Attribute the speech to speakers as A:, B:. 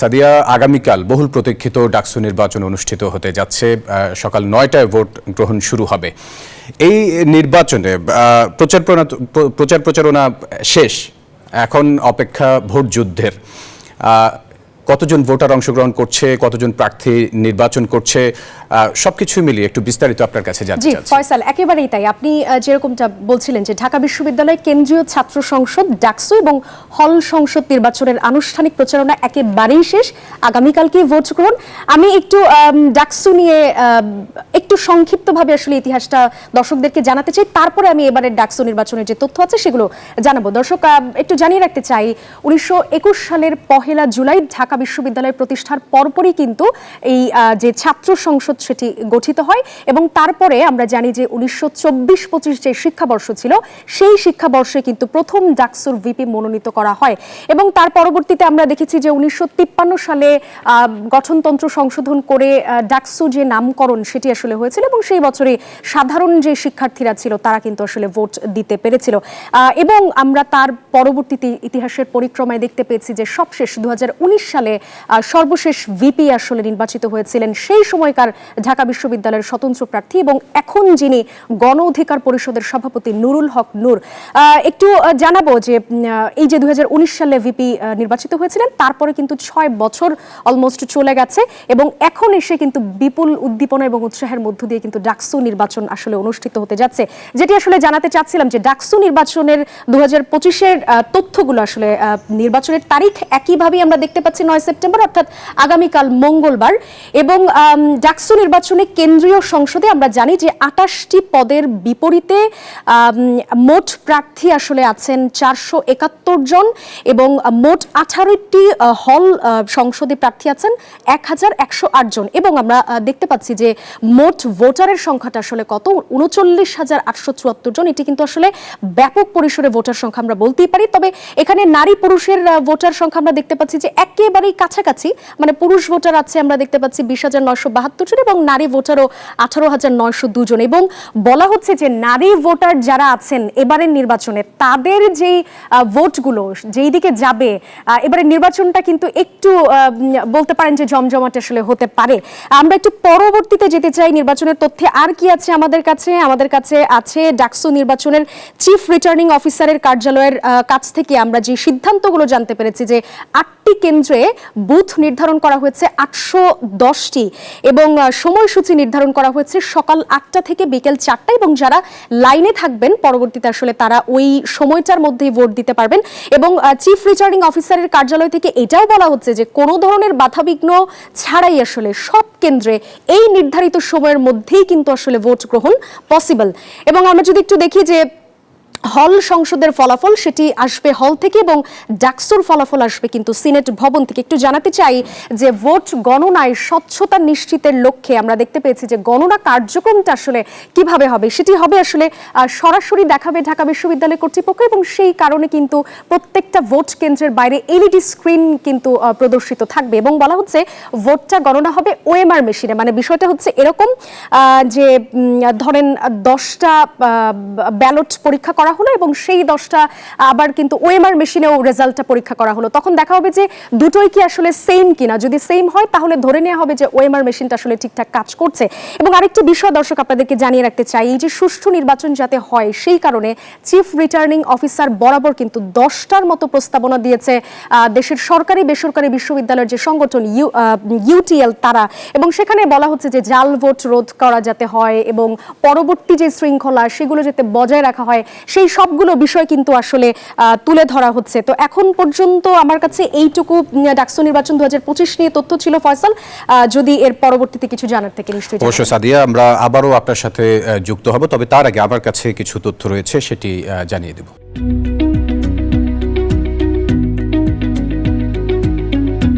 A: সাদিয়া, আগামীকাল বহুল প্রতীক্ষিত ডাকসু নির্বাচন অনুষ্ঠিত হতে যাচ্ছে। সকাল ৯টায় ভোট গ্রহণ শুরু হবে। এই নির্বাচনে প্রচার প্রচারণা শেষ, এখন অপেক্ষা ভোট যুদ্ধের। কতজন ভোটার অংশগ্রহণ করছে, কতজন প্রার্থী নির্বাচন করছে, সবকিছু মিলিয়ে একটু বিস্তারিত আপনার কাছে জানতে চাচ্ছি।
B: ফয়সাল, একেবারেই তাই। আপনি যেরকমটা বলছিলেন যে ঢাকা বিশ্ববিদ্যালয় কেন্দ্রীয় ছাত্র সংসদ ডাকসু এবং হল সংসদ নির্বাচনের আনুষ্ঠানিক প্রচারণা একেবারেই শেষ। আগামীকালকে ভোট গ্রহণ। আমি একটু ডাকসু নিয়ে একটু সংক্ষিপ্তভাবে আসলে ইতিহাসটা দর্শকদেরকে জানাতে চাই, তারপরে আমি এবারের ডাকসু নির্বাচনের যে তথ্য আছে সেগুলো জানাবো। দর্শক, একটু জানিয়ে রাখতে চাই, ১৯২১ সালের ১ জুলাই ঢাকা বিশ্ববিদ্যালয় প্রতিষ্ঠার পরপরই কিন্তু এই যে ছাত্র সংসদ সেটি গঠিত হয় এবং তারপরে আমরা জানি যে ১৯২৪-২৫ যে শিক্ষাবর্ষ ছিল সেই শিক্ষাবর্ষে কিন্তু প্রথম ডাকসুর ভিপি মনোনীত করা হয় এবং তার পরবর্তীতে আমরা দেখেছি যে ১৯৫৩ সালে গঠনতন্ত্র সংশোধন করে ডাকসু যে নামকরণ সেটি আসলে হয়েছিল এবং সেই বছরে সাধারণ যে শিক্ষার্থীরা ছিল তারা কিন্তু আসলে ভোট দিতে পেরেছিল এবং আমরা তার পরবর্তীতে ইতিহাসের পরিক্রমায় দেখতে পেয়েছি যে সবশেষ ২০১৯ সালে সর্বশেষ ভিপি আসলে নির্বাচিত হয়েছিলেন সেই সময়কার ঢাকা বিশ্ববিদ্যালয়ের স্বতন্ত্র প্রার্থী এবং এখন যিনি গণ অধিকার পরিষদের সভাপতি নুরুল হক নূর। একটু জানাবো যে এই যে ২০১৯ সালে ভিপি নির্বাচিত হয়েছিলেন, তারপরে কিন্তু ৬ বছর অলমোস্ট চলে গেছে এবং এখন এসে কিন্তু বিপুল উদ্দীপনা এবং উৎসাহের মধ্য দিয়ে কিন্তু ডাকসু নির্বাচন আসলে অনুষ্ঠিত হতে যাচ্ছে। যেটি আসলে জানাতে চাচ্ছিলাম যে ডাকসু নির্বাচনের ২০২৫-এর তথ্যগুলো আসলে নির্বাচনের তারিখ একইভাবেই আমরা দেখতে পাচ্ছি ৯ সেপ্টেম্বর অর্থাৎ আগামীকাল মঙ্গলবার এবং ডাকসু নির্বাচনে কেন্দ্রীয় সংসদে আমরা জানি যে ২৮টি পদের বিপরীতে মোট প্রার্থী আসলে আছেন ৪৭১ জন এবং মোট ১৮টি হল সংসদে প্রার্থী আছেন ১১০৮ জন এবং আমরা দেখতে পাচ্ছি যে মোট ভোটারের সংখ্যাটা আসলে কত, ৩৯,৮৭৪ জন। এটি কিন্তু আসলে ব্যাপক পরিসরে ভোটার সংখ্যা আমরা বলতেই পারি। তবে এখানে নারী পুরুষের ভোটার সংখ্যা আমরা দেখতে পাচ্ছি যে একেবারেই কাছাকাছি, মানে পুরুষ ভোটার আছে আমরা দেখতে পাচ্ছি ২০,৯৭২ জন এবং নারী ভোটারও ১৮,৯০২ জন এবং বলা হচ্ছে যে নারী ভোটার যারা আছেন এবারের নির্বাচনে তাদের যেই ভোটগুলো যেই দিকে যাবে এবারের নির্বাচনটা কিন্তু একটু বলতে পারেন যে জমজমাট আসলে হতে পারে। আমরা একটু পরবর্তীতে যেতে চাই নির্বাচনের তথ্যে আর কি আছে আমাদের কাছে আছে ডাকসু নির্বাচনের চিফ রিটার্নিং অফিসারের কার্যালয়ের কাছ থেকে আমরা যে সিদ্ধান্তগুলো জানতে পেরেছি যে ৮টি কেন্দ্রে বুথ নির্ধারণ করা হয়েছে ৮১০টি এবং সময়সূচি নির্ধারণ করা হয়েছে সকাল ৮টা থেকে বিকেল ৪টা এবং যারা লাইনে থাকবেন পরবর্তীতে আসলে তারা ওই সময়টার মধ্যেই ভোট দিতে পারবেন এবং চিফ রিটার্নিং অফিসারের কার্যালয় থেকে এটাও বলা হচ্ছে যে কোনো ধরনের বাধাবিঘ্ন ছাড়াই আসলে সব কেন্দ্রে এই নির্ধারিত সময়ের মধ্যেই কিন্তু আসলে ভোট গ্রহণ পসিবল এবং আমরা যদি একটু দেখি যে হল সংসদের ফলাফল সেটি আসবে হল থেকে এবং ডাকসুর ফলাফল আসবে কিন্তু সিনেট ভবন থেকে। একটু জানাতে চাই যে ভোট গণনায় স্বচ্ছতা নিশ্চিতের লক্ষ্যে আমরা দেখতে পেয়েছি যে গণনা কার্যক্রমটা আসলে কিভাবে হবে সেটি হবে আসলে সরাসরি দেখাবে ঢাকা বিশ্ববিদ্যালয় কর্তৃপক্ষ এবং সেই কারণে কিন্তু প্রত্যেকটা ভোট কেন্দ্রের বাইরে এলইডি স্ক্রিন কিন্তু প্রদর্শিত থাকবে এবং বলা হচ্ছে ভোটটা গণনা হবে ওএমআর মেশিনে। মানে বিষয়টা হচ্ছে এরকম যে ধরেন 10টা ব্যালট পরীক্ষা করা হলো এবং সেই 10টা আবার কিন্তু ওএমআর মেশিনেও রেজাল্টটা পরীক্ষা করা হলো, তখন দেখা হবে যে দুটোই কি আসলে সেম কিনা। যদি সেম হয় তাহলে ধরে নেওয়া হবে যে ওএমআর মেশিনটা আসলে ঠিকঠাক কাজ করছে। এবং আরেকটি বিষয় দর্শক আপনাদেরকে জানিয়ে রাখতে চাই, এই যে সুষ্ঠু নির্বাচন যাতে হয় সেই কারণে চিফ রিটার্নিং অফিসার বরাবর কিন্তু 10টার মতো প্রস্তাবনা দিয়েছে দেশের সরকারি বেসরকারি বিশ্ববিদ্যালয়ের যে সংগঠন ইউটিএল তারা এবং সেখানে বলা হচ্ছে যে জাল ভোট রোধ করা যাতে হয় এবং পরবর্তী যে শৃঙ্খলা সেগুলো যাতে বজায় রাখা হয় সেই সবগুলো বিষয় কিন্তু আসলে তুলে ধরা হচ্ছে। তো এখন পর্যন্ত আমার কাছে এইটুকু ডাকসু নির্বাচন ২০২৫ নিয়ে তথ্য ছিল। ফয়সাল, যদি এর পরবর্তীতে কিছু জানার থেকে নিশ্চয়ই
A: অবশ্যই সাদিয়া, আমরা আবারও আপনার সাথে যুক্ত হব, তবে তার আগে আমার কাছে কিছু তথ্য রয়েছে সেটি জানিয়ে দেব।